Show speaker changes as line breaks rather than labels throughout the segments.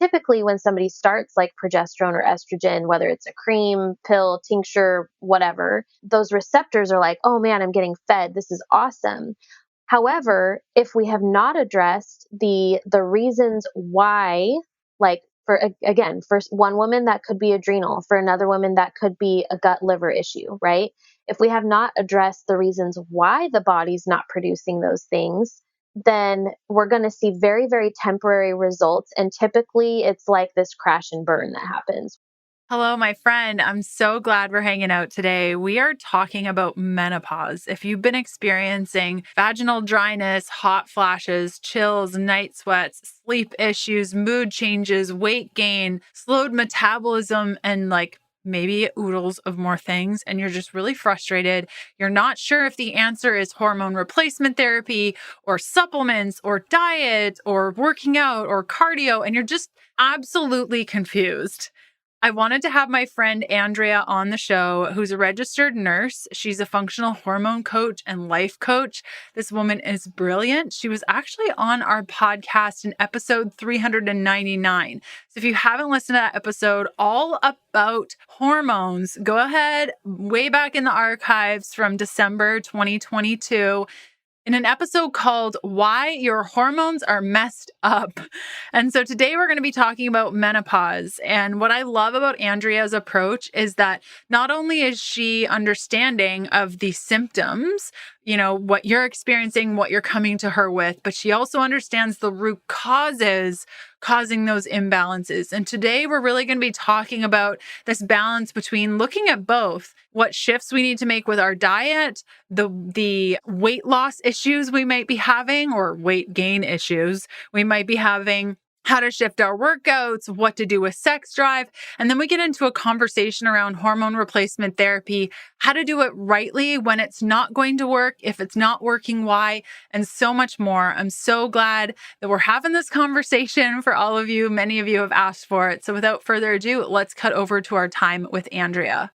typically when somebody starts like progesterone or estrogen, whether it's a cream, pill, tincture, whatever, those receptors are like, oh man, I'm getting fed. This is awesome. However, if we have not addressed the reasons why, like again, for one woman that could be adrenal, for another woman that could be a gut liver issue, right? If we have not addressed the reasons why the body's not producing those things, then we're going to see very, very temporary results. And typically it's like this crash and burn that happens.
Hello, my friend. I'm so glad we're hanging out today. We are talking about menopause. If you've been experiencing vaginal dryness, hot flashes, chills, night sweats, sleep issues, mood changes, weight gain, slowed metabolism, and maybe oodles of more things, and you're just really frustrated. You're not sure if the answer is hormone replacement therapy or supplements or diet or working out or cardio, and you're just absolutely confused. I wanted to have my friend Andrea on the show, who's a registered nurse. She's a functional hormone coach and life coach. This woman is brilliant. She was actually on our podcast in episode 399. So if you haven't listened to that episode all about hormones, go ahead way back in the archives from December 2022 in an episode called Why Your Hormones Are Messed Up. And so today we're going to be talking about menopause. And what I love about Andrea's approach is that not only is she understanding of the symptoms, what you're experiencing, what you're coming to her with, but she also understands the root causes causing those imbalances. And today we're really going to be talking about this balance between looking at both what shifts we need to make with our diet, the weight loss issues we might be having, or weight gain issues we might be having, how to shift our workouts, what to do with sex drive. And then we get into a conversation around hormone replacement therapy, how to do it rightly when it's not going to work, if it's not working, why, and so much more. I'm so glad that we're having this conversation for all of you. Many of you have asked for it. So without further ado, let's cut over to our time with Andrea.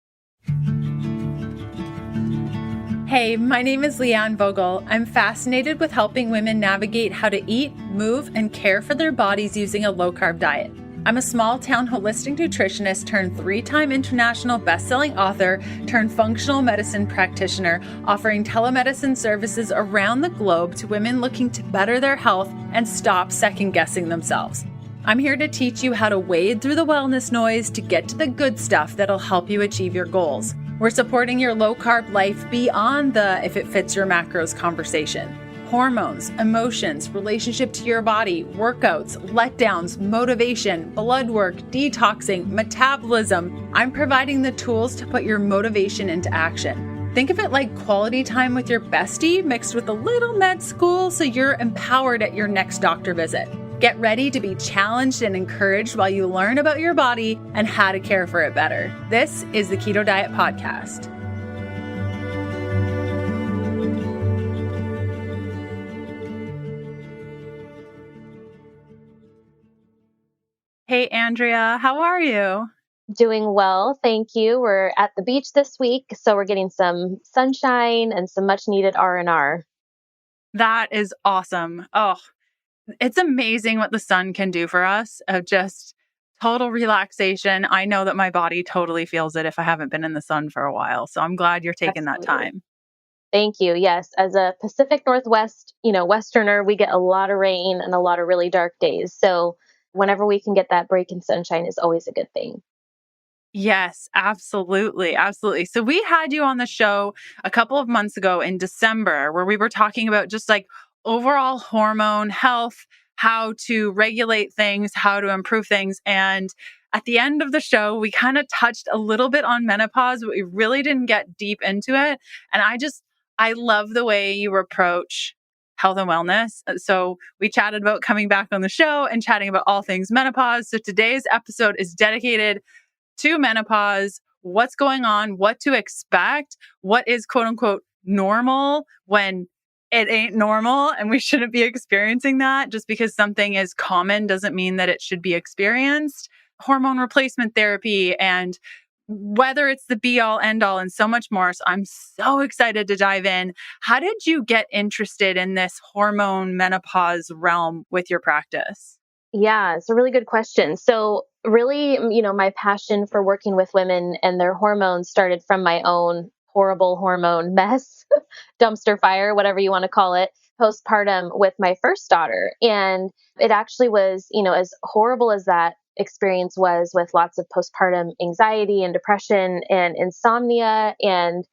Hey, my name is Leanne Vogel. I'm fascinated with helping women navigate how to eat, move, and care for their bodies using a low-carb diet. I'm a small-town holistic nutritionist turned 3-time international best-selling author turned functional medicine practitioner, offering telemedicine services around the globe to women looking to better their health and stop second-guessing themselves. I'm here to teach you how to wade through the wellness noise to get to the good stuff that'll help you achieve your goals. We're supporting your low-carb life beyond the if it fits your macros conversation. Hormones, emotions, relationship to your body, workouts, letdowns, motivation, blood work, detoxing, metabolism. I'm providing the tools to put your motivation into action. Think of it like quality time with your bestie mixed with a little med school so you're empowered at your next doctor visit. Get ready to be challenged and encouraged while you learn about your body and how to care for it better. This is the Keto Diet Podcast. Hey, Andrea, how are you?
Doing well, thank you. We're at the beach this week, so we're getting some sunshine and some much needed R&R.
That is awesome. Oh, it's amazing what the sun can do for us of just total relaxation. I know that my body totally feels it if I haven't been in the sun for a while. So I'm glad you're taking that
Absolutely.
time.
Thank you. Yes, as a Pacific Northwest, Westerner, we get a lot of rain and a lot of really dark days. So whenever we can get that break in sunshine is always a good thing.
Yes, absolutely. Absolutely. So we had you on the show a couple of months ago in December where we were talking about just like overall hormone health, how to regulate things, how to improve things. And at the end of the show, we kind of touched a little bit on menopause, but we really didn't get deep into it. And I love the way you approach health and wellness. So we chatted about coming back on the show and chatting about all things menopause. So today's episode is dedicated to menopause, what's going on, what to expect, what is quote unquote normal when it ain't normal and we shouldn't be experiencing that. Just because something is common doesn't mean that it should be experienced. Hormone replacement therapy and whether it's the be all end all and so much more. So I'm so excited to dive in. How did you get interested in this hormone menopause realm with your practice?
Yeah, it's a really good question. So, really, my passion for working with women and their hormones started from my own horrible hormone mess, dumpster fire, whatever you want to call it, postpartum with my first daughter. And it actually was, as horrible as that experience was, with lots of postpartum anxiety and depression and insomnia. And,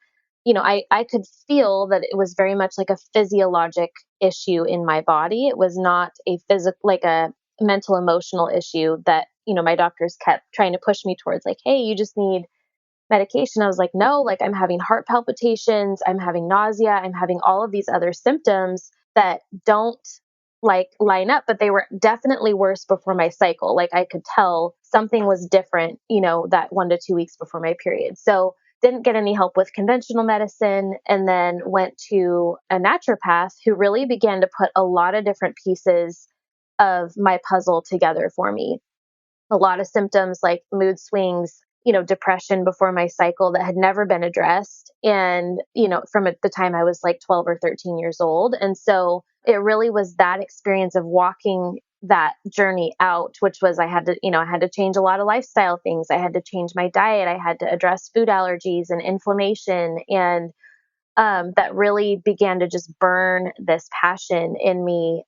I could feel that it was very much like a physiologic issue in my body. It was not a physical, like a mental emotional issue that my doctors kept trying to push me towards, like, hey, you just need medication. I was like, no, like, I'm having heart palpitations, I'm having nausea, I'm having all of these other symptoms that don't like line up, but they were definitely worse before my cycle. Like, I could tell something was different, that 1 to 2 weeks before my period. So didn't get any help with conventional medicine, and then went to a naturopath who really began to put a lot of different pieces of my puzzle together for me. A lot of symptoms like mood swings, depression before my cycle that had never been addressed. And, from the time I was like 12 or 13 years old. And so it really was that experience of walking that journey out, which was I had to change a lot of lifestyle things. I had to change my diet. I had to address food allergies and inflammation. And that really began to just burn this passion in me,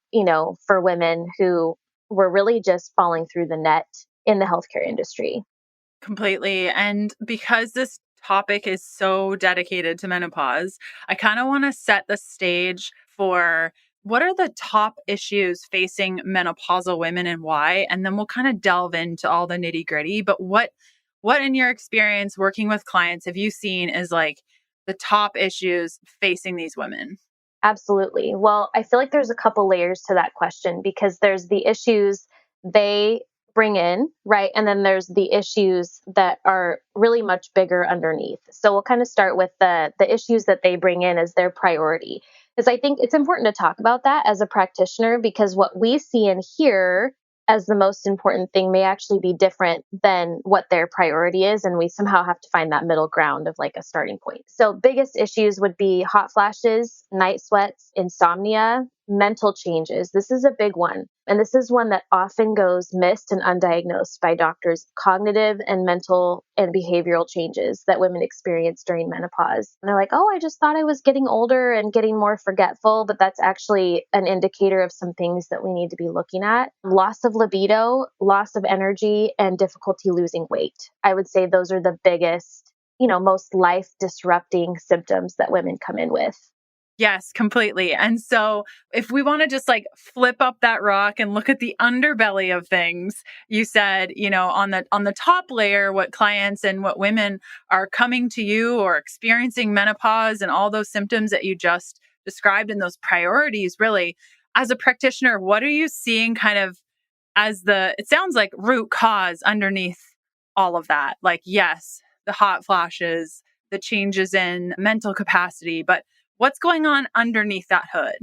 for women who were really just falling through the net in the healthcare industry.
Completely. And because this topic is so dedicated to menopause, I kind of want to set the stage for what are the top issues facing menopausal women and why, and then we'll kind of delve into all the nitty-gritty. But what in your experience working with clients have you seen is like the top issues facing these women?
Absolutely. Well, I feel like there's a couple layers to that question, because there's the issues they bring in, right? And then there's the issues that are really much bigger underneath. So we'll kind of start with the issues that they bring in as their priority. Because I think it's important to talk about that as a practitioner, because what we see and hear as the most important thing may actually be different than what their priority is. And we somehow have to find that middle ground of like a starting point. So, biggest issues would be hot flashes, night sweats, insomnia, mental changes. This is a big one. And this is one that often goes missed and undiagnosed by doctors: cognitive and mental and behavioral changes that women experience during menopause. And they're like, oh, I just thought I was getting older and getting more forgetful, but that's actually an indicator of some things that we need to be looking at. Loss of libido, loss of energy, and difficulty losing weight. I would say those are the biggest, most life disrupting symptoms that women come in with.
Yes, completely. And so if we want to just like flip up that rock and look at the underbelly of things, you said, on the top layer, what clients and what women are coming to you or experiencing menopause and all those symptoms that you just described and those priorities, really, as a practitioner, what are you seeing kind of as it sounds like root cause underneath all of that? Like, yes, the hot flashes, the changes in mental capacity, but what's going on underneath that hood?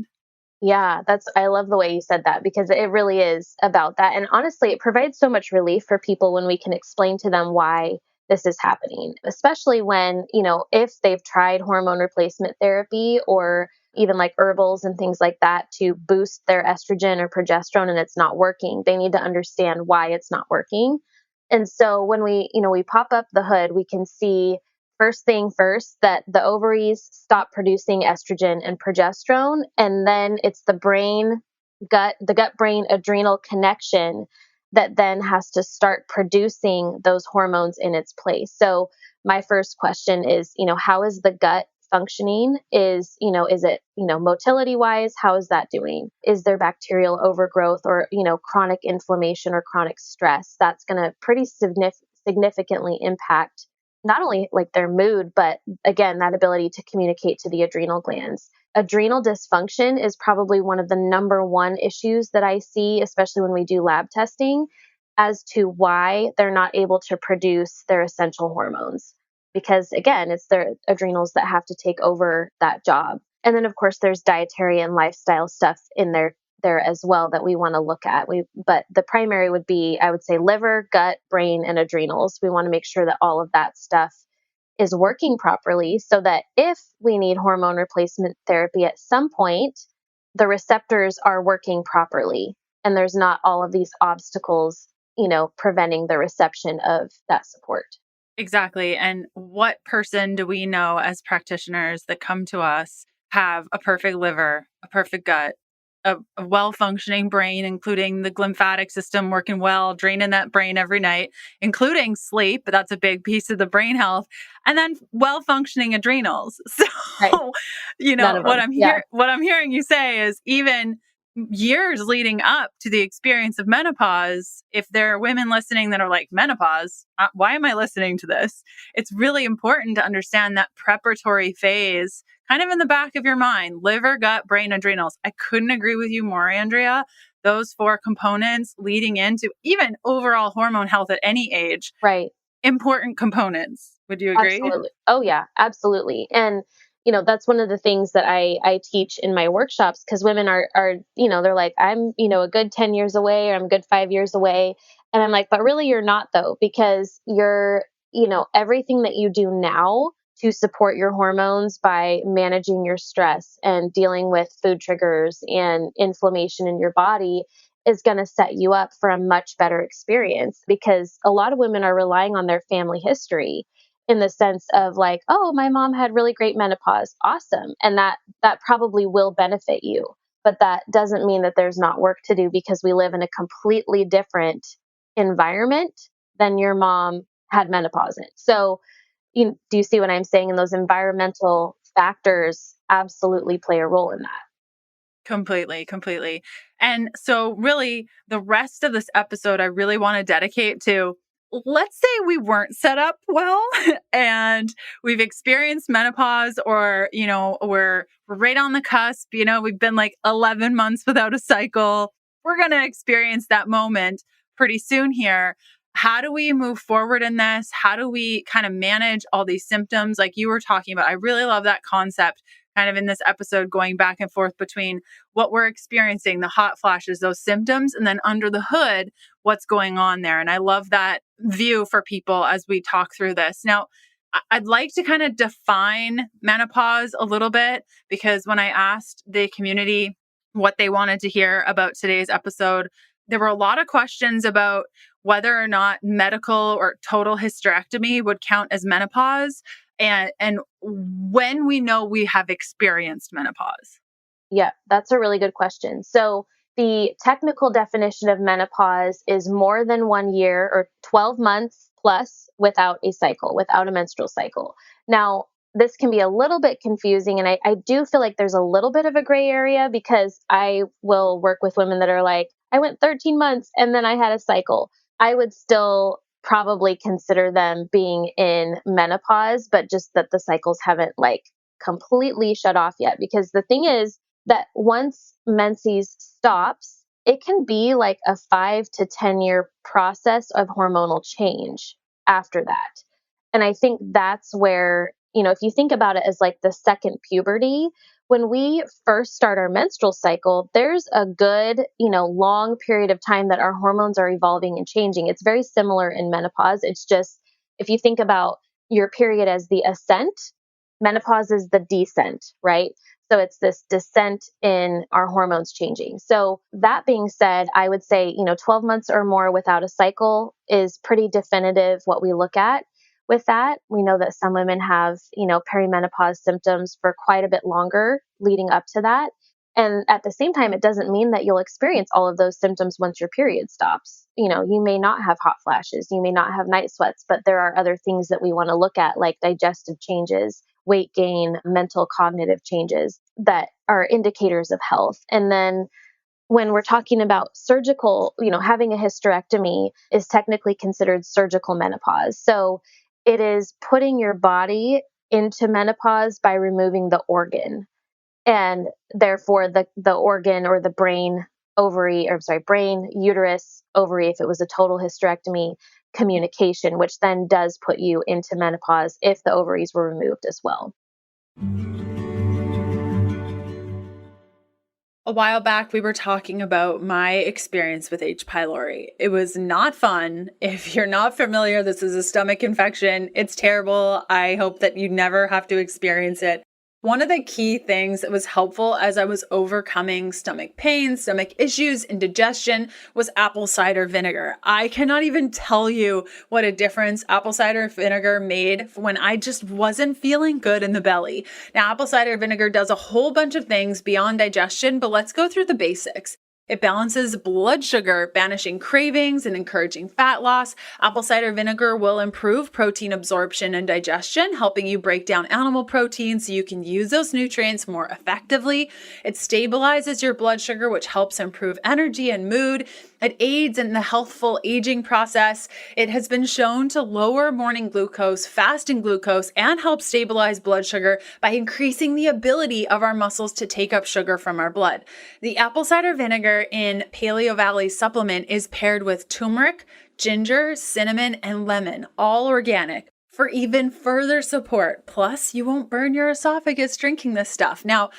Yeah, I love the way you said that, because it really is about that. And honestly, it provides so much relief for people when we can explain to them why this is happening, especially when, if they've tried hormone replacement therapy or even like herbals and things like that to boost their estrogen or progesterone and it's not working, they need to understand why it's not working. And so when we pop up the hood, we can see first thing first that the ovaries stop producing estrogen and progesterone, and then it's the gut brain adrenal connection that then has to start producing those hormones in its place. So my first question is, how is the gut functioning? Is it, motility wise, how is that doing? Is there bacterial overgrowth or, chronic inflammation or chronic stress? That's going to pretty significantly impact not only like their mood, but again, that ability to communicate to the adrenal glands. Adrenal dysfunction is probably one of the number one issues that I see, especially when we do lab testing, as to why they're not able to produce their essential hormones. Because again, it's their adrenals that have to take over that job. And then, of course, there's dietary and lifestyle stuff in there as well that we want to look at. But the primary would be, I would say, liver, gut, brain, and adrenals. We want to make sure that all of that stuff is working properly, so that if we need hormone replacement therapy at some point, the receptors are working properly. and there's not all of these obstacles, preventing the reception of that support.
Exactly. And what person do we know as practitioners that come to us have a perfect liver, a perfect gut, a well functioning brain, including the lymphatic system working well, draining that brain every night, including sleep, but that's a big piece of the brain health, and then well functioning adrenals.
Right.
So,
None of them. Yeah.
what I'm hearing you say is even years leading up to the experience of menopause, if there are women listening that are like, menopause, why am I listening to this? It's really important to understand that preparatory phase kind of in the back of your mind: liver, gut, brain, adrenals. I couldn't agree with you more, Andrea. Those 4 components leading into even overall hormone health at any age,
Right.
important components. Would you agree?
Absolutely. Oh yeah, absolutely. And that's one of the things that I teach in my workshops, because women are, they're like, I'm, a good 10 years away, or I'm a good 5 years away. And I'm like, but really you're not, though, because you're, everything that you do now to support your hormones by managing your stress and dealing with food triggers and inflammation in your body is going to set you up for a much better experience, because a lot of women are relying on their family history, in the sense of like, oh, my mom had really great menopause. Awesome. And that probably will benefit you. But that doesn't mean that there's not work to do, because we live in a completely different environment than your mom had menopause in. So, do you see what I'm saying? And those environmental factors absolutely play a role in that.
Completely, completely. And so, really, the rest of this episode, I really want to dedicate to, let's say we weren't set up well and we've experienced menopause, or, we're right on the cusp, we've been like 11 months without a cycle. We're going to experience that moment pretty soon here. How do we move forward in this? How do we kind of manage all these symptoms like you were talking about? I really love that concept, kind of in this episode, going back and forth between what we're experiencing, the hot flashes, those symptoms, and then under the hood, what's going on there. And I love that view for people as we talk through this. Now, I'd like to kind of define menopause a little bit, because when I asked the community what they wanted to hear about today's episode, there were a lot of questions about whether or not medical or total hysterectomy would count as menopause, and when we know we have experienced menopause.
Yeah, that's a really good question. So, the technical definition of menopause is more than 1 year or 12 months plus without a cycle, without a menstrual cycle. Now, this can be a little bit confusing, and I do feel like there's a little bit of a gray area, because I will work with women that are like, I went 13 months and then I had a cycle. I would still probably consider them being in menopause, but just that the cycles haven't like completely shut off yet. Because the thing is, that once menses stops, it can be like a 5 to 10 year process of hormonal change after that. And I think that's where, if you think about it as like the second puberty, when we first start our menstrual cycle, there's a good, long period of time that our hormones are evolving and changing. It's very similar in menopause. It's just, if you think about your period as the ascent, menopause is the descent, right? So it's this descent in our hormones changing. So that being said, I would say, 12 months or more without a cycle is pretty definitive what we look at with that. We know that some women have, perimenopause symptoms for quite a bit longer leading up to that. And at the same time, it doesn't mean that you'll experience all of those symptoms once your period stops. You may not have hot flashes, you may not have night sweats, but there are other things that we want to look at, like digestive changes, weight gain, mental cognitive changes that are indicators of health. And then when we're talking about surgical, having a hysterectomy is technically considered surgical menopause. So it is putting your body into menopause by removing the organ. And therefore the organ, or the brain, ovary, or sorry, brain, uterus, ovary, if it was a total hysterectomy, communication, which then does put you into menopause if the ovaries were removed as well.
A while back, we were talking about my experience with H. pylori. It was not fun. If you're not familiar, this is a stomach infection. It's terrible. I hope that you never have to experience it. One of the key things that was helpful as I was overcoming stomach pain, stomach issues, indigestion was apple cider vinegar. I cannot even tell you what a difference apple cider vinegar made when I just wasn't feeling good in the belly. Now, apple cider vinegar does a whole bunch of things beyond digestion, but let's go through the basics. It balances blood sugar, banishing cravings and encouraging fat loss. Apple cider vinegar will improve protein absorption and digestion, helping you break down animal protein so you can use those nutrients more effectively. It stabilizes your blood sugar, which helps improve energy and mood. It aids in the healthful aging process. It has been shown to lower morning glucose, fasting glucose, and help stabilize blood sugar by increasing the ability of our muscles to take up sugar from our blood. The apple cider vinegar in Paleo Valley supplement is paired with turmeric, ginger, cinnamon, and lemon, all organic, for even further support. Plus, you won't burn your esophagus drinking this stuff. Now,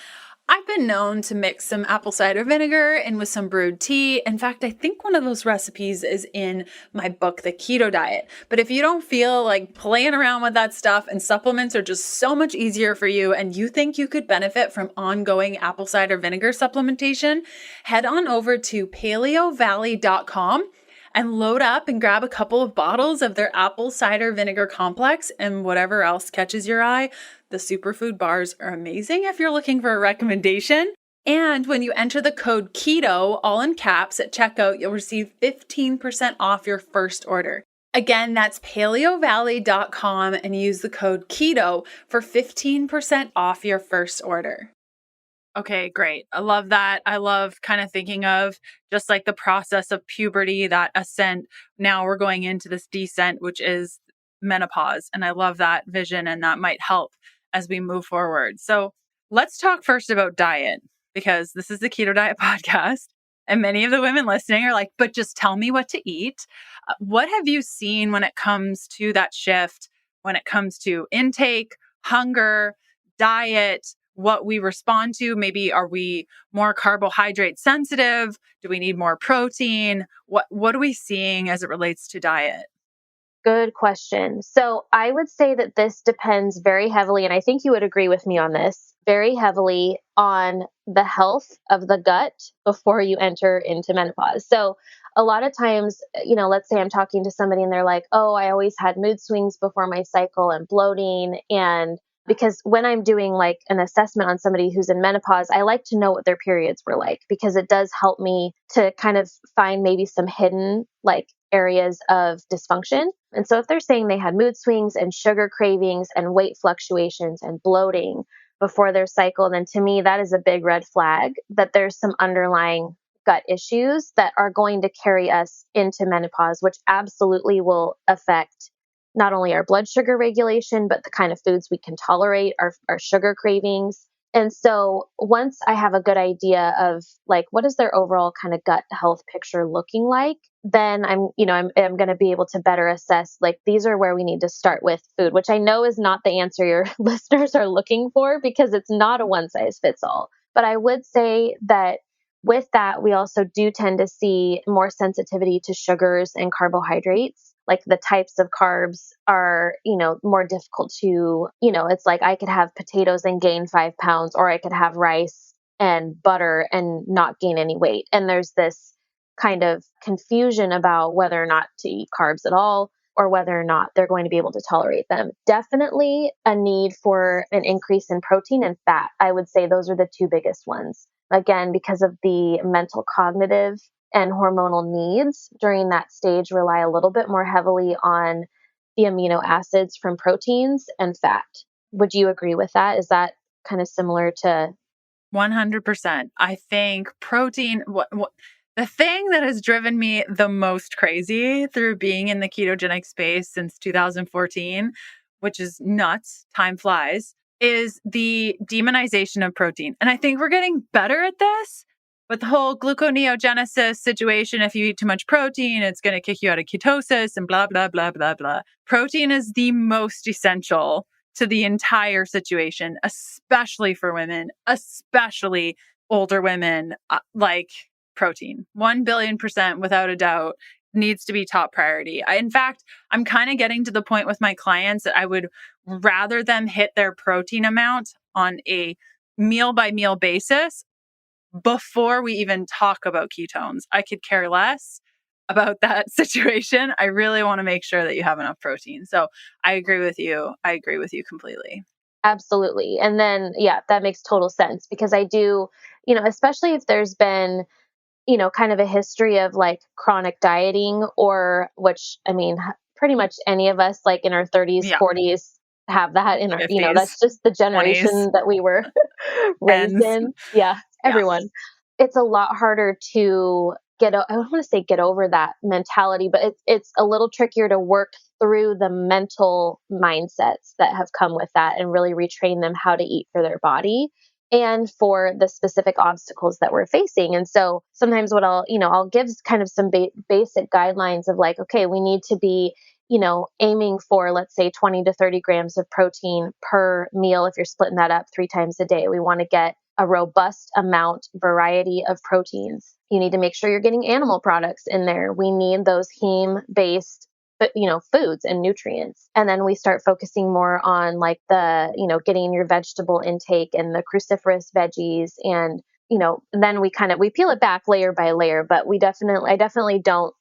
I've been known to mix some apple cider vinegar in with some brewed tea. In fact, I think one of those recipes is in my book, The Keto Diet. But if you don't feel like playing around with that stuff and supplements are just so much easier for you and you think you could benefit from ongoing apple cider vinegar supplementation, head on over to paleovalley.com and load up and grab a couple of bottles of their apple cider vinegar complex and whatever else catches your eye. The superfood bars are amazing if you're looking for a recommendation. And when you enter the code KETO, all in caps, at checkout, you'll receive 15% off your first order. Again, that's paleovalley.com and use the code KETO for 15% off your first order. Okay, great. I love that. I love kind of thinking of just like the process of puberty, that ascent. Now we're going into this descent, which is menopause. And I love that vision, and that might help as we move forward. So let's talk first about diet, because this is the Keto Diet podcast. And many of the women listening are like, but just tell me what to eat. What have you seen when it comes to that shift, when it comes to intake, hunger, diet, what we respond to? Maybe are we more carbohydrate sensitive? Do we need more protein? What are we seeing as it relates to diet?
Good question. So I would say that this depends very heavily, and I think you would agree with me on this, very heavily on the health of the gut before you enter into menopause. So a lot of times, let's say I'm talking to somebody and they're like, oh, I always had mood swings before my cycle and bloating. And because when I'm doing like an assessment on somebody who's in menopause, I like to know what their periods were like, because it does help me to kind of find maybe some hidden like areas of dysfunction. And so if they're saying they had mood swings and sugar cravings and weight fluctuations and bloating before their cycle, then to me, that is a big red flag that there's some underlying gut issues that are going to carry us into menopause, which absolutely will affect not only our blood sugar regulation, but the kind of foods we can tolerate, our sugar cravings. And so once I have a good idea of like, what is their overall kind of gut health picture looking like, then I'm going to be able to better assess, like, these are where we need to start with food, which I know is not the answer your listeners are looking for, because it's not a one size fits all. But I would say that with that, we also do tend to see more sensitivity to sugars and carbohydrates. Like the types of carbs are, more difficult to, it's like I could have potatoes and gain 5 pounds, or I could have rice and butter and not gain any weight. And there's this kind of confusion about whether or not to eat carbs at all, or whether or not they're going to be able to tolerate them. Definitely a need for an increase in protein and fat. I would say those are the two biggest ones. Again, because of the mental, cognitive, and hormonal needs during that stage rely a little bit more heavily on the amino acids from proteins and fat. Would you agree with that? Is that kind of similar to
100%. I think protein, the thing that has driven me the most crazy through being in the ketogenic space since 2014, which is nuts, time flies, is the demonization of protein. And I think we're getting better at this. But the whole gluconeogenesis situation, if you eat too much protein, it's going to kick you out of ketosis and blah, blah, blah, blah, blah. Protein is the most essential to the entire situation, especially for women, especially older women, like protein. 1 billion % without a doubt needs to be top priority. In fact, I'm kind of getting to the point with my clients that I would rather them hit their protein amount on a meal by meal basis before we even talk about ketones. I could care less about that situation. I really want to make sure that you have enough protein. So I agree with you. I agree with you completely.
Absolutely. And then, yeah, that makes total sense because I do, especially if there's been, kind of a history of like chronic dieting or which, I mean, pretty much any of us like in our 30s,
Yeah.
40s have that in our,
50s,
that's just the
20s,
generation that we were raised
10s.
in. Yeah,
Yeah.
everyone. It's a lot harder to I don't want to say get over that mentality, but it's a little trickier to work through the mental mindsets that have come with that and really retrain them how to eat for their body and for the specific obstacles that we're facing. And so sometimes what I'll give kind of some basic guidelines of like, okay, we need to be, aiming for, let's say 20 to 30 grams of protein per meal. If you're splitting that up 3 times a day, we want to get a robust amount variety of proteins. You need to make sure you're getting animal products in there. We need those heme based foods and nutrients. And then we start focusing more on like the, getting your vegetable intake and the cruciferous veggies. And then we peel it back layer by layer, but I definitely don't,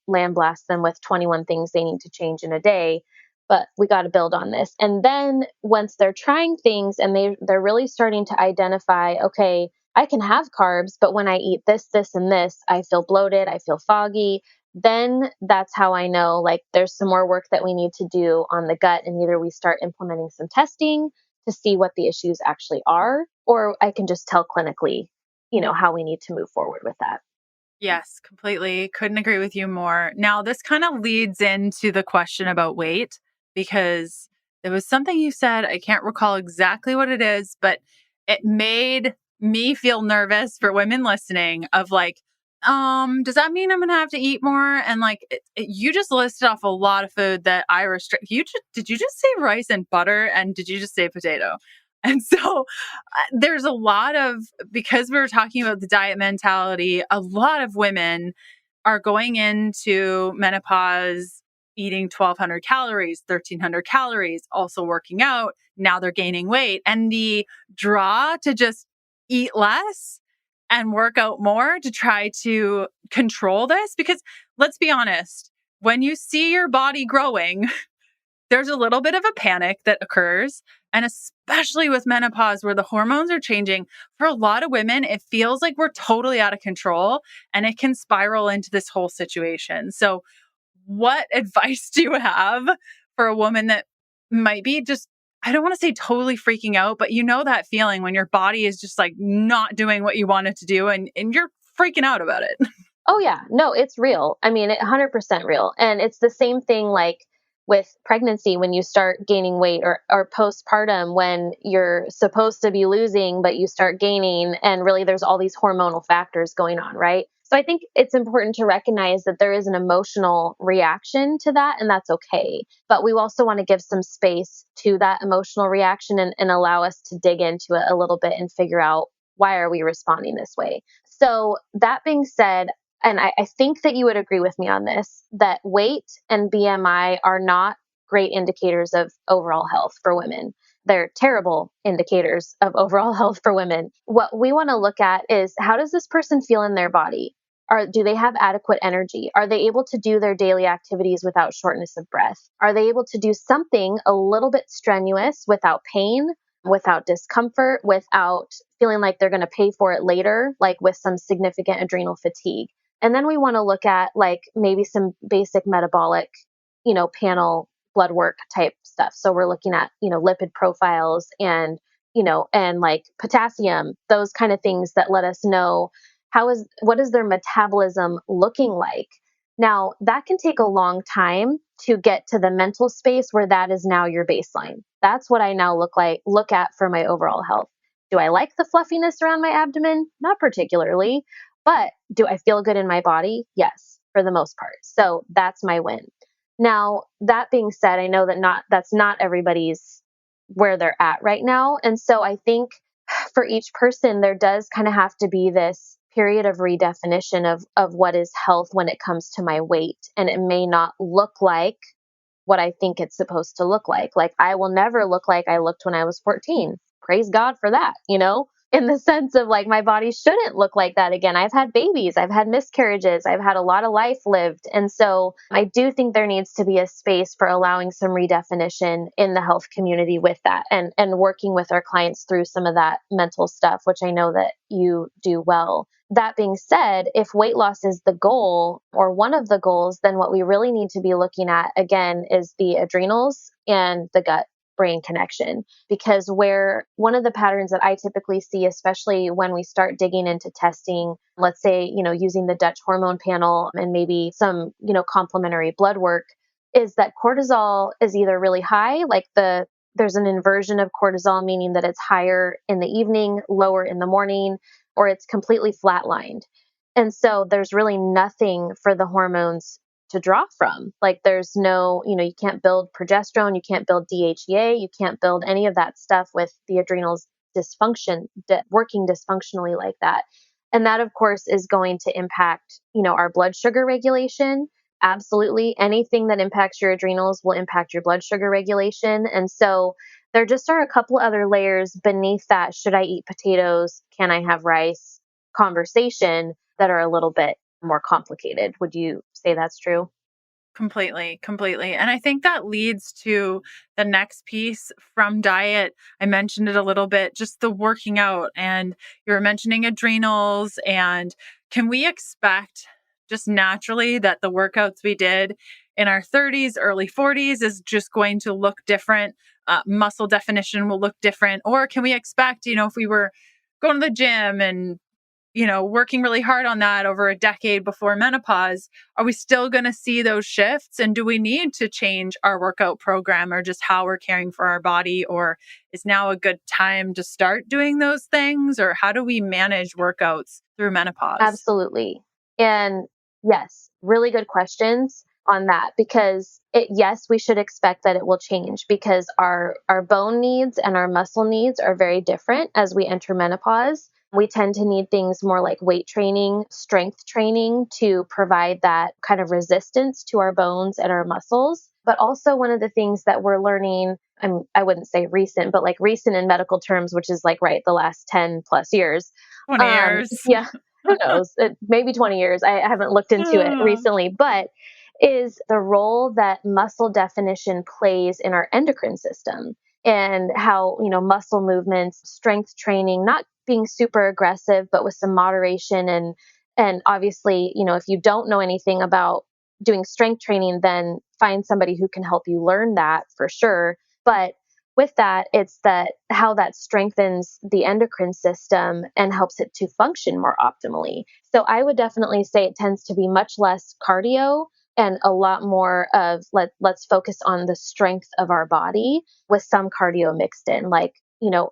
land blast them with 21 things they need to change in a day, but we got to build on this. And then once they're trying things and they're really starting to identify, okay, I can have carbs, but when I eat this, this, and this, I feel bloated, I feel foggy. Then that's how I know like there's some more work that we need to do on the gut. And either we start implementing some testing to see what the issues actually are, or I can just tell clinically, how we need to move forward with that.
Yes, completely. Couldn't agree with you more. Now, this kind of leads into the question about weight because there was something you said. I can't recall exactly what it is, but it made me feel nervous for women listening of like, does that mean I'm going to have to eat more? And like, you just listed off a lot of food that I restrict. Did you just say rice and butter? And did you just say potato? And so there's a lot of, because we were talking about the diet mentality, a lot of women are going into menopause eating 1,200 calories, 1,300 calories, also working out. Now they're gaining weight. And the draw to just eat less and work out more to try to control this, because let's be honest, when you see your body growing, there's a little bit of a panic that occurs. And especially with menopause, where the hormones are changing, for a lot of women, it feels like we're totally out of control and it can spiral into this whole situation. So, what advice do you have for a woman that might be just, I don't want to say totally freaking out, but you know that feeling when your body is just like not doing what you want it to do and you're freaking out about it?
Oh yeah, no, it's real. I mean, 100% real. And it's the same thing like with pregnancy when you start gaining weight or postpartum when you're supposed to be losing, but you start gaining. And really, there's all these hormonal factors going on, right? So I think it's important to recognize that there is an emotional reaction to that, and that's okay. But we also want to give some space to that emotional reaction and allow us to dig into it a little bit and figure out why are we responding this way. So that being said, and I think that you would agree with me on this, that weight and BMI are not great indicators of overall health for women. They're terrible indicators of overall health for women. What we want to look at is how does this person feel in their body? Do they have adequate energy? Are they able to do their daily activities without shortness of breath? Are they able to do something a little bit strenuous without pain, without discomfort, without feeling like they're going to pay for it later, like with some significant adrenal fatigue? And then we want to look at like maybe some basic metabolic, panel blood work type stuff. So we're looking at, lipid profiles and like potassium, those kind of things that let us know what is their metabolism looking like. Now, that can take a long time to get to the mental space where that is now your baseline. That's what I now look at for my overall health. Do I like the fluffiness around my abdomen? Not particularly. But do I feel good in my body? Yes, for the most part. So that's my win. Now, that being said, I know that's not everybody's where they're at right now. And so I think for each person, there does kind of have to be this period of redefinition of what is health when it comes to my weight. And it may not look like what I think it's supposed to look like. Like I will never look like I looked when I was 14 praise God for that, in the sense of like my body shouldn't look like that again. I've had babies, I've had miscarriages, I've had a lot of life lived. And so I do think there needs to be a space for allowing some redefinition in the health community with that, and working with our clients through some of that mental stuff, which I know that you do well. That being said, if weight loss is the goal or one of the goals, then what we really need to be looking at again is the adrenals and the gut brain connection. Because where one of the patterns that I typically see, especially when we start digging into testing, let's say, using the Dutch hormone panel and maybe some, complementary blood work, is that cortisol is either really high, like there's an inversion of cortisol, meaning that it's higher in the evening, lower in the morning, or it's completely flatlined. And so there's really nothing for the hormones to draw from. Like there's no, you can't build progesterone, you can't build DHEA, you can't build any of that stuff with the adrenals working dysfunctionally like that. And that, of course, is going to impact, our blood sugar regulation. Absolutely. Anything that impacts your adrenals will impact your blood sugar regulation. And so there just are a couple other layers beneath that should I eat potatoes, can I have rice conversation that are a little bit more complicated. Would you say that's true?
Completely, completely. And I think that leads to the next piece from diet. I mentioned it a little bit, just the working out. And you were mentioning adrenals. And can we expect just naturally that the workouts we did in our 30s, early 40s is just going to look different? Muscle definition will look different. Or can we expect, if we were going to the gym and working really hard on that over a decade before menopause, are we still going to see those shifts? And do we need to change our workout program or just how we're caring for our body? Or is now a good time to start doing those things? Or how do we manage workouts through menopause?
Absolutely. And yes, really good questions on that, because yes, we should expect that it will change because our bone needs and our muscle needs are very different as we enter menopause. We tend to need things more like weight training, strength training to provide that kind of resistance to our bones and our muscles. But also, one of the things that we're learning, I wouldn't say recent, but like recent in medical terms, which is like, right, the last 10 plus years.
20 years.
Yeah, who knows? Maybe 20 years. I haven't looked into it recently, but is the role that muscle definition plays in our endocrine system, and how, muscle movements, strength training, not being super aggressive, but with some moderation. And obviously, if you don't know anything about doing strength training, then find somebody who can help you learn that for sure. But with that, it's that how that strengthens the endocrine system and helps it to function more optimally. So I would definitely say it tends to be much less cardio and a lot more of let's focus on the strength of our body with some cardio mixed in, like,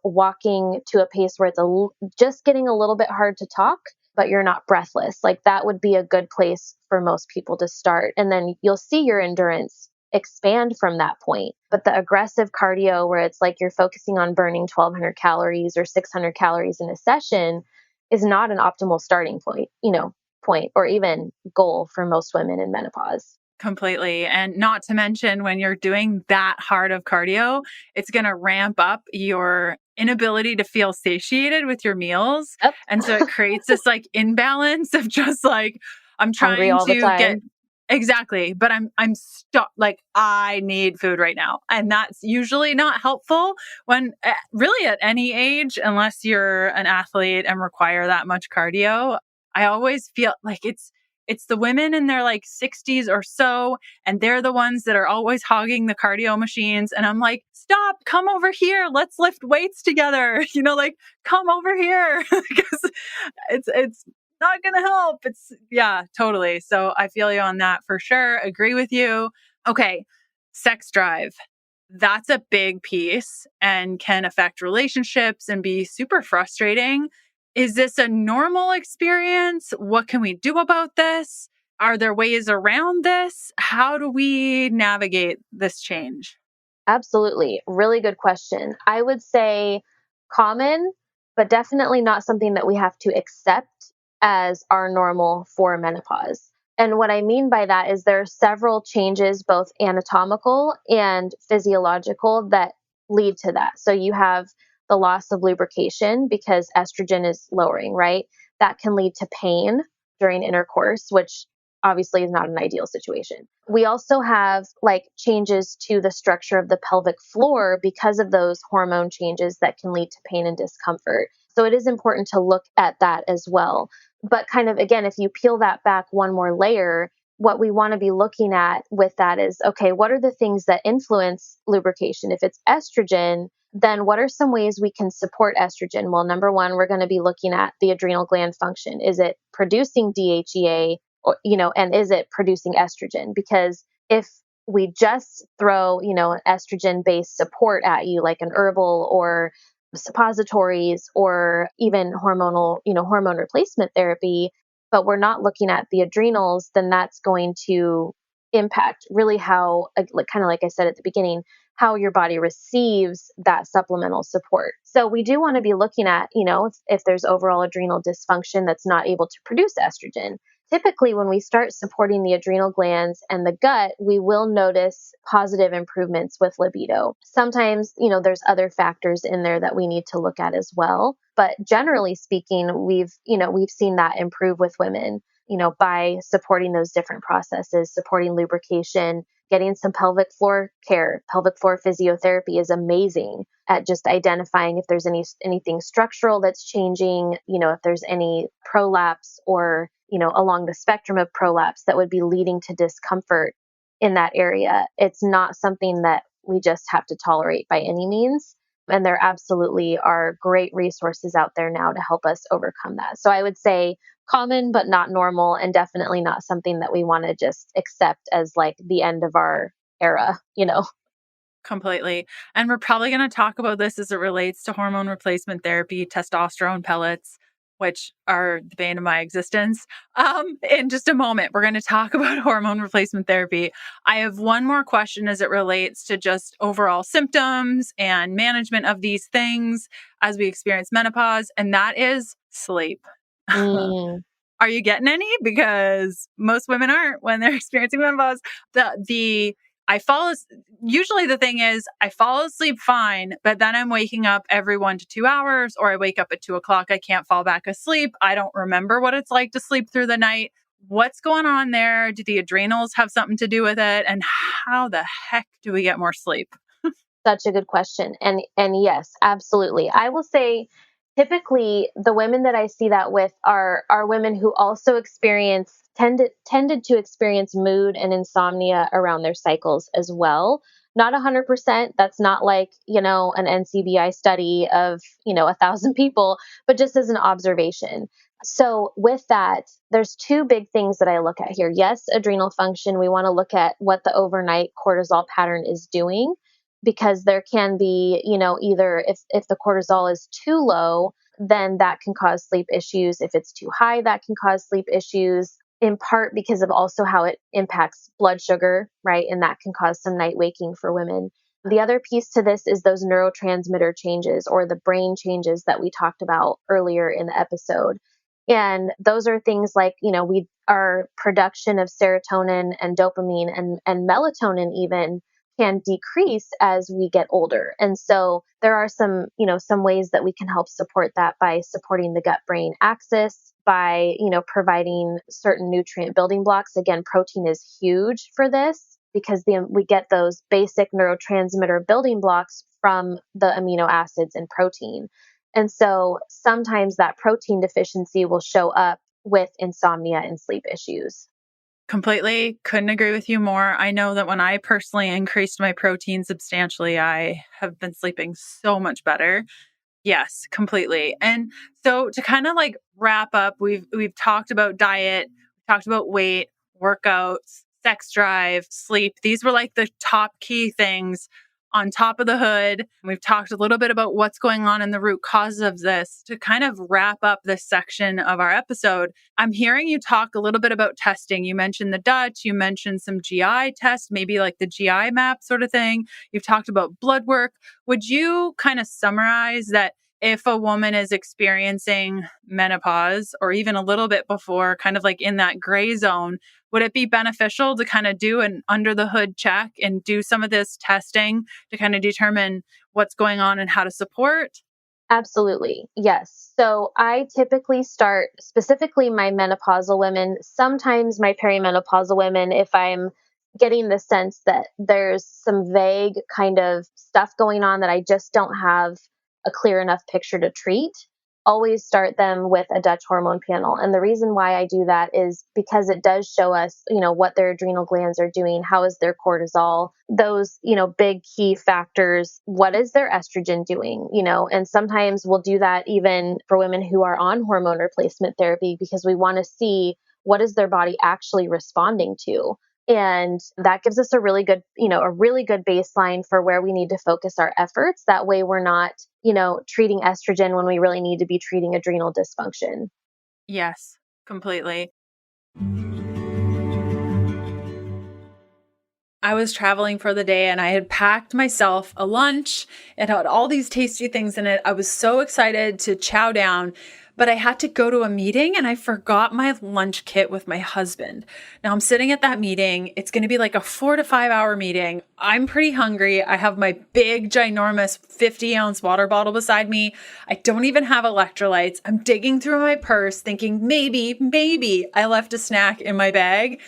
walking to a pace where it's just getting a little bit hard to talk, but you're not breathless. Like that would be a good place for most people to start. And then you'll see your endurance expand from that point. But the aggressive cardio where it's like you're focusing on burning 1,200 calories or 600 calories in a session is not an optimal starting point or even goal for most women in menopause.
Completely. And not to mention, when you're doing that hard of cardio, it's going to ramp up your inability to feel satiated with your meals.
Yep.
And so it creates this like imbalance of just like, I'm
Hungry
trying
all the
to get
time.
exactly, but I'm stuck. Like I need food right now. And that's usually not helpful when really at any age, unless you're an athlete and require that much cardio. I always feel like it's the women in their like 60s or so, and they're the ones that are always hogging the cardio machines. And I'm like, stop, come over here. Let's lift weights together. Like come over here because it's not going to help. Yeah, totally. So I feel you on that for sure. Agree with you. Okay. Sex drive. That's a big piece and can affect relationships and be super frustrating. Is this a normal experience? What can we do about this? Are there ways around this? How do we navigate this change?
Absolutely. Really good question. I would say common, but definitely not something that we have to accept as our normal for menopause. And what I mean by that is there are several changes, both anatomical and physiological, that lead to that. So you have the loss of lubrication because estrogen is lowering, right? That can lead to pain during intercourse, which obviously is not an ideal situation. We also have like changes to the structure of the pelvic floor because of those hormone changes that can lead to pain and discomfort. So it is important to look at that as well. But kind of again, if you peel that back one more layer, what we want to be looking at with that is okay, what are the things that influence lubrication? If it's estrogen, then what are some ways we can support estrogen? Well, number one, we're going to be looking at the adrenal gland function. Is it producing DHEA, or, and is it producing estrogen? Because if we just throw, an estrogen based support at you, like an herbal or suppositories or even hormone replacement therapy, but we're not looking at the adrenals, then that's going to impact really how, kind of like I said at the beginning, how your body receives that supplemental support. So we do want to be looking at, if there's overall adrenal dysfunction that's not able to produce estrogen. Typically, when we start supporting the adrenal glands and the gut, we will notice positive improvements with libido. Sometimes, there's other factors in there that we need to look at as well. But generally speaking, we've seen that improve with women, by supporting those different processes, supporting lubrication, getting some pelvic floor care. Pelvic floor physiotherapy is amazing at just identifying if there's anything structural that's changing, if there's any prolapse or, along the spectrum of prolapse that would be leading to discomfort in that area. It's not something that we just have to tolerate by any means. And there absolutely are great resources out there now to help us overcome that. So I would say common, but not normal, and definitely not something that we want to just accept as like the end of our era.
Completely. And we're probably going to talk about this as it relates to hormone replacement therapy, testosterone pellets, which are the bane of my existence. In just a moment, we're going to talk about hormone replacement therapy. I have one more question as it relates to just overall symptoms and management of these things as we experience menopause, and that is sleep.
Mm.
Are you getting any? Because most women aren't when they're experiencing menopause. Usually the thing is I fall asleep fine, but then I'm waking up every 1 to 2 hours, or I wake up at 2:00. I can't fall back asleep. I don't remember what it's like to sleep through the night. What's going on there? Do the adrenals have something to do with it? And how the heck do we get more sleep?
Such a good question. And yes, absolutely. I will say typically the women that I see that with are women who also tended to experience mood and insomnia around their cycles as well. Not 100%. That's not like, an NCBI study of, 1,000 people, but just as an observation. So with that, there's two big things that I look at here. Yes, adrenal function. We want to look at what the overnight cortisol pattern is doing, because there can be, either if the cortisol is too low, then that can cause sleep issues. If it's too high, that can cause sleep issues, in part because of also how it impacts blood sugar, right? And that can cause some night waking for women. The other piece to this is those neurotransmitter changes or the brain changes that we talked about earlier in the episode. And those are things like, our production of serotonin and dopamine and melatonin even can decrease as we get older. And so there are some ways that we can help support that by supporting the gut brain axis, by, providing certain nutrient building blocks. Again, protein is huge for this because we get those basic neurotransmitter building blocks from the amino acids in protein. And so sometimes that protein deficiency will show up with insomnia and sleep issues.
Completely couldn't agree with you more. I know that when I personally increased my protein substantially, I have been sleeping so much better. Yes, completely. And so to kind of like wrap up, we've talked about diet, we've talked about weight, workouts, sex drive, sleep. These were like the top key things on top of the hood. We've talked a little bit about what's going on in the root causes of this. To kind of wrap up this section of our episode, I'm hearing you talk a little bit about testing. You mentioned the Dutch, you mentioned some GI tests, maybe like the GI map sort of thing. You've talked about blood work. Would you kind of summarize that if a woman is experiencing menopause or even a little bit before, kind of like in that gray zone, would it be beneficial to kind of do an under the hood check and do some of this testing to kind of determine what's going on and how to support?
Absolutely. Yes. So I typically start specifically my menopausal women, sometimes my perimenopausal women, if I'm getting the sense that there's some vague kind of stuff going on that I just don't have a clear enough picture to treat. Always start them with a Dutch hormone panel. And the reason why I do that is because it does show us, what their adrenal glands are doing, how is their cortisol, those, big key factors, what is their estrogen doing, and sometimes we'll do that even for women who are on hormone replacement therapy because we want to see what is their body actually responding to. And that gives us a really good baseline for where we need to focus our efforts. That way we're not, treating estrogen when we really need to be treating adrenal dysfunction.
Yes, completely. I was traveling for the day and I had packed myself a lunch. It had all these tasty things in it. I was so excited to chow down, but I had to go to a meeting and I forgot my lunch kit with my husband. Now I'm sitting at that meeting. It's going to be like a 4 to 5 hour meeting. I'm pretty hungry. I have my big, ginormous 50-ounce water bottle beside me. I don't even have electrolytes. I'm digging through my purse thinking maybe I left a snack in my bag.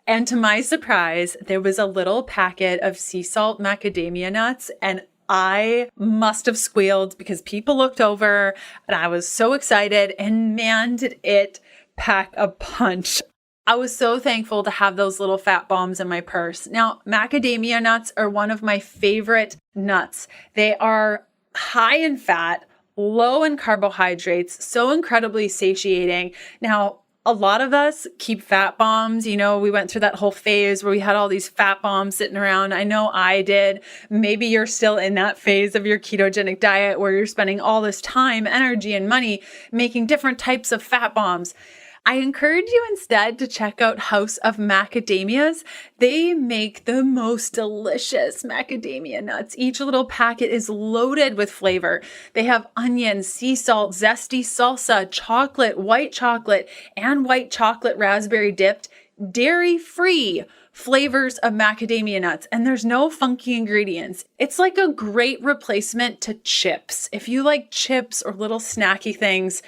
And to my surprise, there was a little packet of sea salt macadamia nuts, and I must have squealed because people looked over and I was so excited, and man, did it pack a punch. I was so thankful to have those little fat bombs in my purse. Now, macadamia nuts are one of my favorite nuts. They are high in fat, low in carbohydrates, so incredibly satiating. Now, a lot of us keep fat bombs. We went through that whole phase where we had all these fat bombs sitting around. I know I did. Maybe you're still in that phase of your ketogenic diet where you're spending all this time, energy, and money making different types of fat bombs. I encourage you instead to check out House of Macadamias. They make the most delicious macadamia nuts. Each little packet is loaded with flavor. They have onion, sea salt, zesty salsa, chocolate, and white chocolate raspberry dipped, dairy-free flavors of macadamia nuts, and there's no funky ingredients. It's like a great replacement to chips. If you like chips or little snacky things,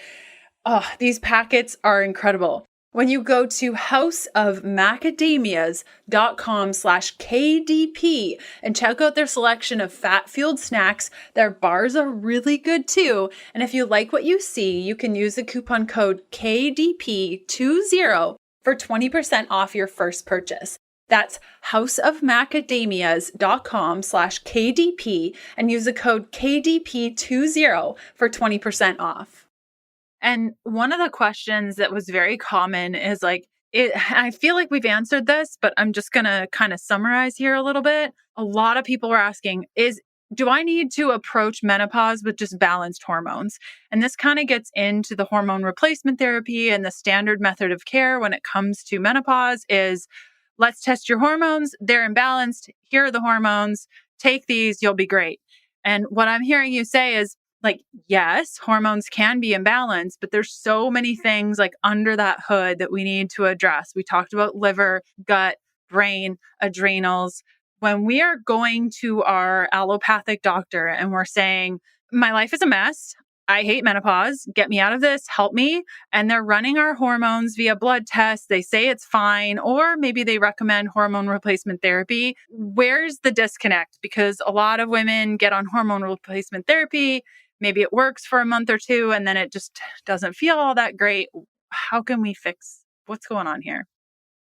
oh, these packets are incredible. When you go to houseofmacadamias.com/KDP and check out their selection of fat-fueled snacks, their bars are really good too. And if you like what you see, you can use the coupon code KDP20 for 20% off your first purchase. That's houseofmacadamias.com/KDP and use the code KDP20 for 20% off. And one of the questions that was very common is I feel like we've answered this, but I'm just going to kind of summarize here a little bit. A lot of people were asking do I need to approach menopause with just balanced hormones? And this kind of gets into the hormone replacement therapy, and the standard method of care when it comes to menopause is let's test your hormones. They're imbalanced. Here are the hormones. Take these. You'll be great. And what I'm hearing you say is, yes, hormones can be imbalanced, but there's so many things under that hood that we need to address. We talked about liver, gut, brain, adrenals. When we are going to our allopathic doctor and we're saying, my life is a mess, I hate menopause, get me out of this, help me. And they're running our hormones via blood tests. They say it's fine, or maybe they recommend hormone replacement therapy. Where's the disconnect? Because a lot of women get on hormone replacement therapy. Maybe it works for a month or two and then it just doesn't feel all that great. How can we fix what's going on here?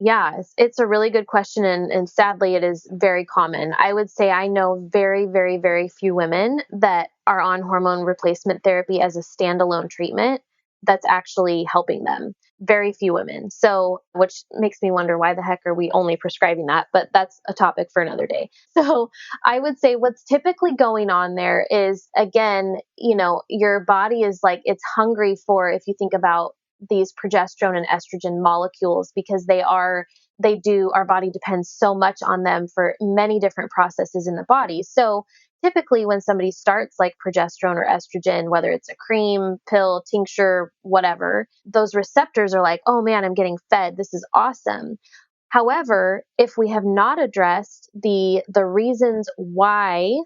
Yeah, it's a really good question. And sadly, it is very common. I would say I know very, very, very few women that are on hormone replacement therapy as a standalone treatment that's actually helping them. Very few women. So, which makes me wonder why the heck are we only prescribing that? But that's a topic for another day. So, I would say what's typically going on there is, again, your body is it's hungry for, if you think about these progesterone and estrogen molecules, because our body depends so much on them for many different processes in the body. So typically when somebody starts progesterone or estrogen, whether it's a cream, pill, tincture, whatever, those receptors are like, oh man, I'm getting fed. This is awesome. However, if we have not addressed the reasons why,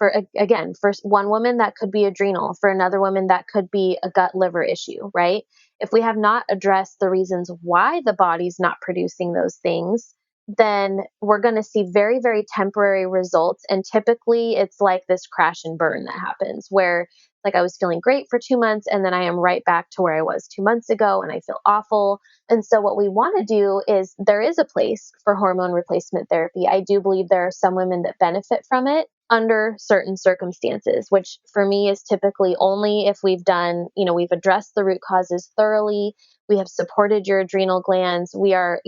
again, for one woman, that could be adrenal. For another woman, that could be a gut liver issue, right? If we have not addressed the reasons why the body's not producing those things, then we're going to see very, very temporary results. And typically it's like this crash and burn that happens where, like, I was feeling great for 2 months and then I am right back to where I was 2 months ago and I feel awful. And so, what we want to do is, there is a place for hormone replacement therapy. I do believe there are some women that benefit from it under certain circumstances, which for me is typically only if we've done, we've addressed the root causes thoroughly. We have supported your adrenal glands. We are,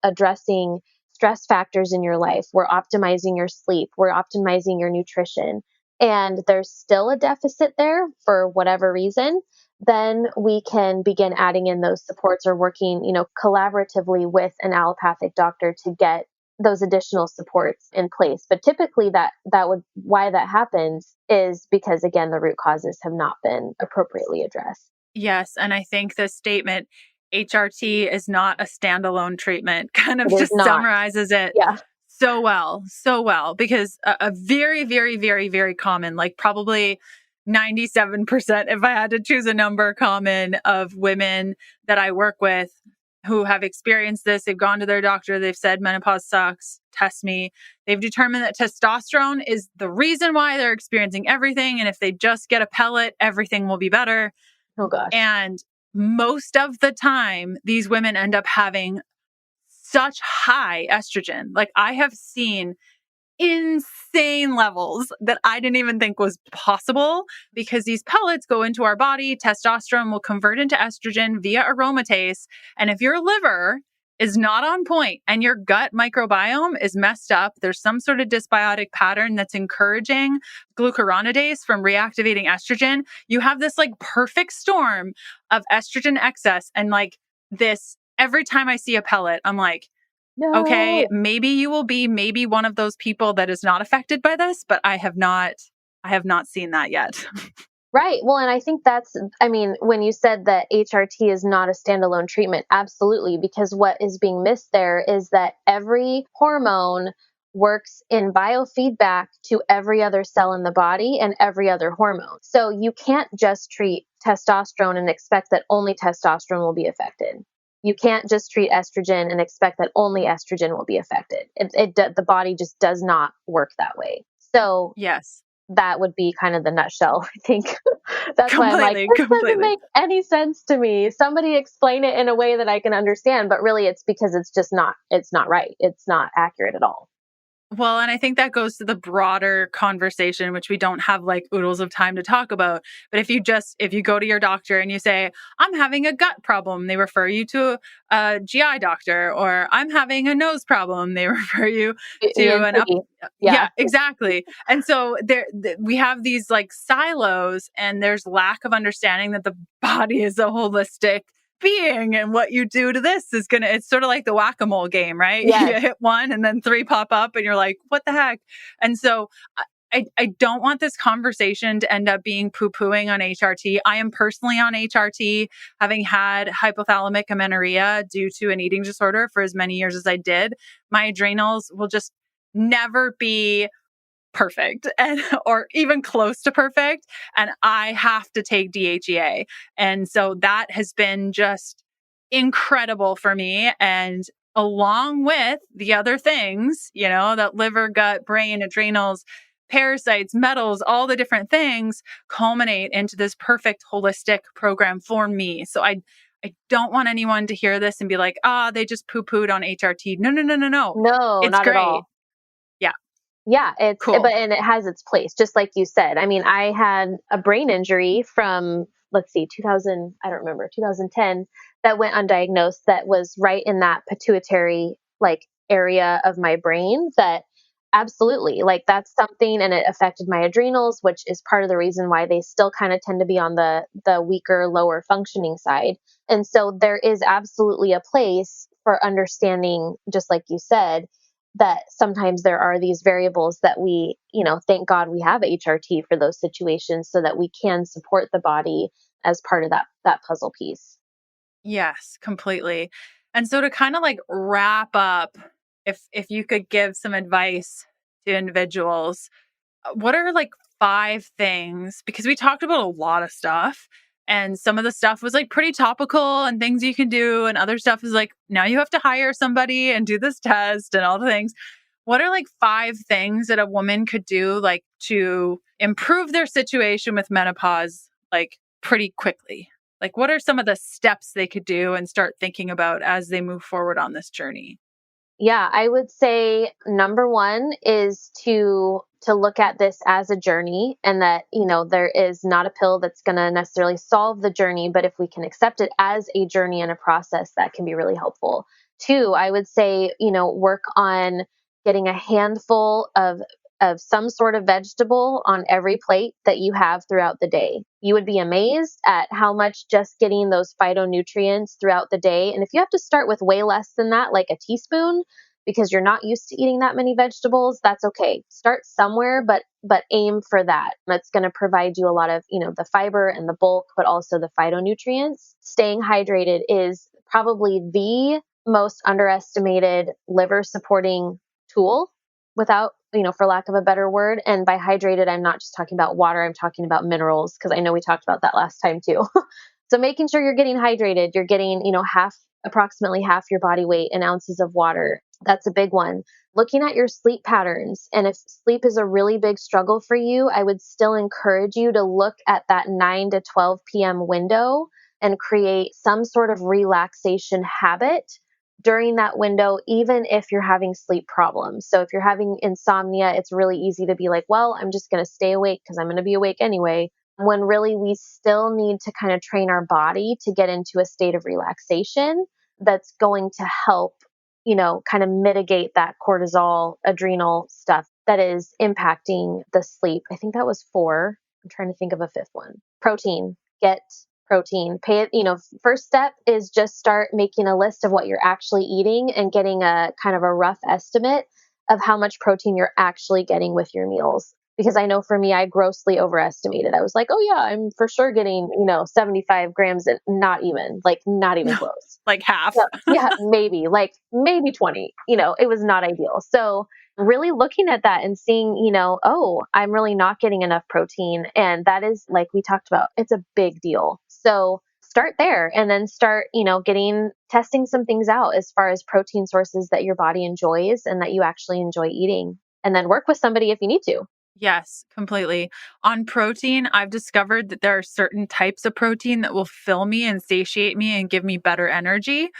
addressing stress factors in your life. We're optimizing your sleep. We're optimizing your nutrition. And there's still a deficit there for whatever reason, then we can begin adding in those supports or working, collaboratively with an allopathic doctor to get those additional supports in place. But typically why that happens is because, again, the root causes have not been appropriately addressed.
Yes. And I think the statement, HRT is not a standalone treatment, kind of
It is
just
not.
summarizes it
Yeah.
so well, because a very, very, very, very common, like probably 97%, if I had to choose a number, common of women that I work with who have experienced this. They've gone to their doctor. They've said menopause sucks. Test me. They've determined that testosterone is the reason why they're experiencing everything. And if they just get a pellet, everything will be better.
Oh, gosh.
And most of the time, these women end up having such high estrogen. Like, I have seen insane levels that I didn't even think was possible because these pellets go into our body. Testosterone will convert into estrogen via aromatase. And if your liver is not on point and your gut microbiome is messed up, there's some sort of dysbiotic pattern that's encouraging glucuronidase from reactivating estrogen. You have this like perfect storm of estrogen excess. And like this, every time I see a pellet, I'm like,
No.
okay, maybe you will be maybe one of those people that is not affected by this, but I have not seen that yet.
Right. Well, and I think when you said that HRT is not a standalone treatment, absolutely, because what is being missed there is that every hormone works in biofeedback to every other cell in the body and every other hormone. So you can't just treat testosterone and expect that only testosterone will be affected. You can't just treat estrogen and expect that only estrogen will be affected. The body just does not work that way. So
Yes.
that would be kind of the nutshell, I think. That's why I'm like, this doesn't make any sense to me. Somebody explain it in a way that I can understand. But really, it's because it's not right. It's not accurate at all.
Well, and I think that goes to the broader conversation, which we don't have like oodles of time to talk about. But if you go to your doctor and you say, I'm having a gut problem, they refer you to a GI doctor, or I'm having a nose problem, they refer you to an up. Yeah, exactly. And so we have these like silos, and there's lack of understanding that the body is a holistic being, and what you do to this is it's sort of like the whack-a-mole game, right?
Yes.
You hit one and then three pop up and you're like, what the heck? And so I don't want this conversation to end up being poo-pooing on HRT. I am personally on HRT, having had hypothalamic amenorrhea due to an eating disorder for as many years as I did. My adrenals will just never be perfect or even close to perfect. And I have to take DHEA. And so that has been just incredible for me. And along with the other things, that liver, gut, brain, adrenals, parasites, metals, all the different things culminate into this perfect holistic program for me. So I don't want anyone to hear this and be like, they just poo-pooed on HRT. No.
No,
It's
not
great.
at all. Yeah, it's
cool.
And it has its place, just like you said. I mean, I had a brain injury from, let's see, 2000, I don't remember, 2010, that went undiagnosed, that was right in that pituitary like area of my brain, that absolutely, like, that's something, and it affected my adrenals, which is part of the reason why they still kind of tend to be on the weaker, lower functioning side. And so there is absolutely a place for understanding, just like you said, that sometimes there are these variables that we, thank God we have HRT for those situations so that we can support the body as part of that puzzle piece.
Yes, completely. And so to kind of like wrap up, if you could give some advice to individuals, what are like 5 things, because we talked about a lot of stuff and some of the stuff was like pretty topical and things you can do. And other stuff is like, now you have to hire somebody and do this test and all the things. What are like 5 things that a woman could do like to improve their situation with menopause, like pretty quickly? Like, what are some of the steps they could do and start thinking about as they move forward on this journey?
Yeah, I would say number one is to look at this as a journey, and that, there is not a pill that's going to necessarily solve the journey, but if we can accept it as a journey and a process, that can be really helpful. Two, I would say, work on getting a handful of some sort of vegetable on every plate that you have throughout the day. You would be amazed at how much just getting those phytonutrients throughout the day. And if you have to start with way less than that, like a teaspoon, because you're not used to eating that many vegetables, that's okay. Start somewhere, but aim for that. That's going to provide you a lot of, the fiber and the bulk, but also the phytonutrients. Staying hydrated is probably the most underestimated liver supporting tool, without, for lack of a better word. And by hydrated, I'm not just talking about water, I'm talking about minerals, because I know we talked about that last time too. So making sure you're getting hydrated, you're getting, approximately half your body weight in ounces of water. That's a big one. Looking at your sleep patterns. And if sleep is a really big struggle for you, I would still encourage you to look at that 9 to 12 p.m. window and create some sort of relaxation habit during that window, even if you're having sleep problems. So if you're having insomnia, it's really easy to be like, well, I'm just going to stay awake because I'm going to be awake anyway. When really we still need to kind of train our body to get into a state of relaxation that's going to help, kind of mitigate that cortisol, adrenal stuff that is impacting the sleep. I think that was 4. I'm trying to think of a 5th one. Protein. Get protein. Pay it, first step is just start making a list of what you're actually eating and getting a kind of a rough estimate of how much protein you're actually getting with your meals. Because I know for me, I grossly overestimated. I was like, oh yeah, I'm for sure getting, 75 grams, and not even close.
Like half.
Yeah, maybe 20, it was not ideal. So really looking at that and seeing, oh, I'm really not getting enough protein. And that is, like we talked about, it's a big deal. So start there and then start, testing some things out as far as protein sources that your body enjoys and that you actually enjoy eating. And then work with somebody if you need to.
Yes, completely. On protein, I've discovered that there are certain types of protein that will fill me and satiate me and give me better energy.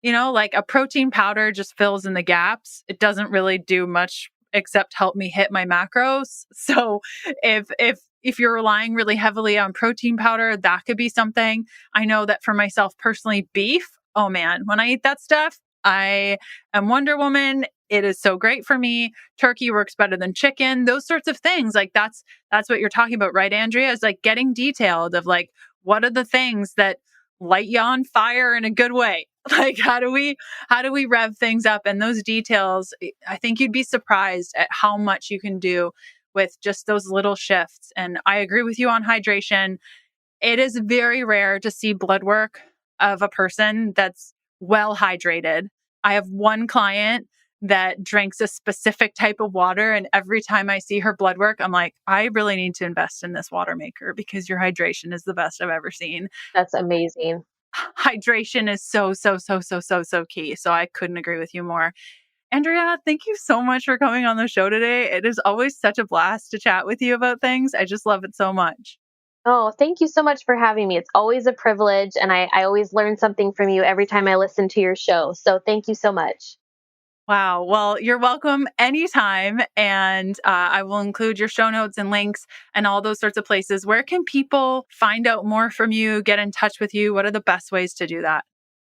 Like a protein powder just fills in the gaps. It doesn't really do much except help me hit my macros. So if you're relying really heavily on protein powder, that could be something. I know that for myself personally, beef, oh man, when I eat that stuff, I am Wonder Woman. It is so great for me. Turkey works better than chicken. Those sorts of things. Like that's what you're talking about, right, Andrea? Is like getting detailed of like, what are the things that light you on fire in a good way? Like how do we rev things up? And those details, I think you'd be surprised at how much you can do with just those little shifts. And I agree with you on hydration. It is very rare to see blood work of a person that's well hydrated. I have one client that drinks a specific type of water, and every time I see her blood work, I'm like, I really need to invest in this water maker because your hydration is the best I've ever seen.
That's amazing.
Hydration is so key. So I couldn't agree with you more. Andrea, thank you so much for coming on the show today. It is always such a blast to chat with you about things. I just love it so much.
Oh, thank you so much for having me. It's always a privilege. And I always learn something from you every time I listen to your show. So thank you so much.
Wow. Well, you're welcome anytime. And I will include your show notes and links and all those sorts of places. Where can people find out more from you, get in touch with you? What are the best ways to do that?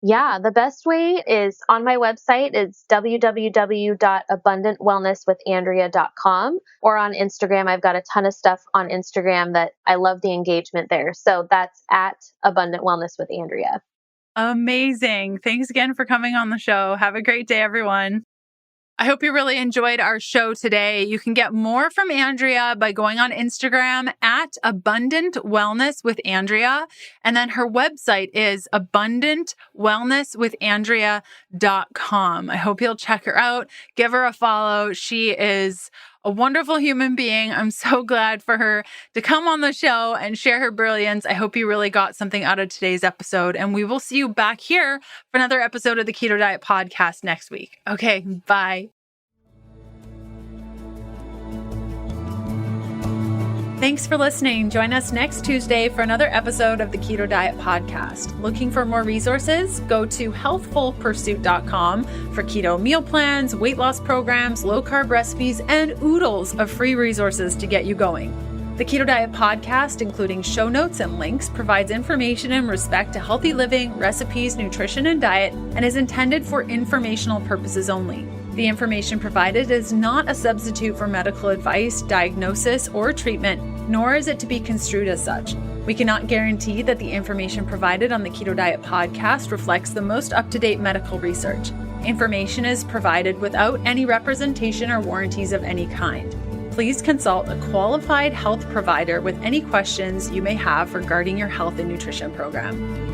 Yeah, the best way is on my website. It's www.abundantwellnesswithandrea.com, or on Instagram. I've got a ton of stuff on Instagram that I love the engagement there. So that's at Abundant Wellness with Andrea.
Amazing. Thanks again for coming on the show. Have a great day, everyone. I hope you really enjoyed our show today. You can get more from Andrea by going on Instagram at Abundant Wellness with Andrea. And then her website is abundantwellnesswithandrea.com. I hope you'll check her out. Give her a follow. She is a wonderful human being. I'm so glad for her to come on the show and share her brilliance. I hope you really got something out of today's episode, and we will see you back here for another episode of the Keto Diet Podcast next week. Okay, bye. Thanks for listening. Join us next Tuesday for another episode of the Keto Diet Podcast. Looking for more resources? Go to healthfulpursuit.com for keto meal plans, weight loss programs, low-carb recipes, and oodles of free resources to get you going. The Keto Diet Podcast, including show notes and links, provides information in respect to healthy living, recipes, nutrition, and diet, and is intended for informational purposes only. The information provided is not a substitute for medical advice, diagnosis, or treatment, nor is it to be construed as such. We cannot guarantee that the information provided on the Keto Diet Podcast reflects the most up-to-date medical research. Information is provided without any representation or warranties of any kind. Please consult a qualified health provider with any questions you may have regarding your health and nutrition program.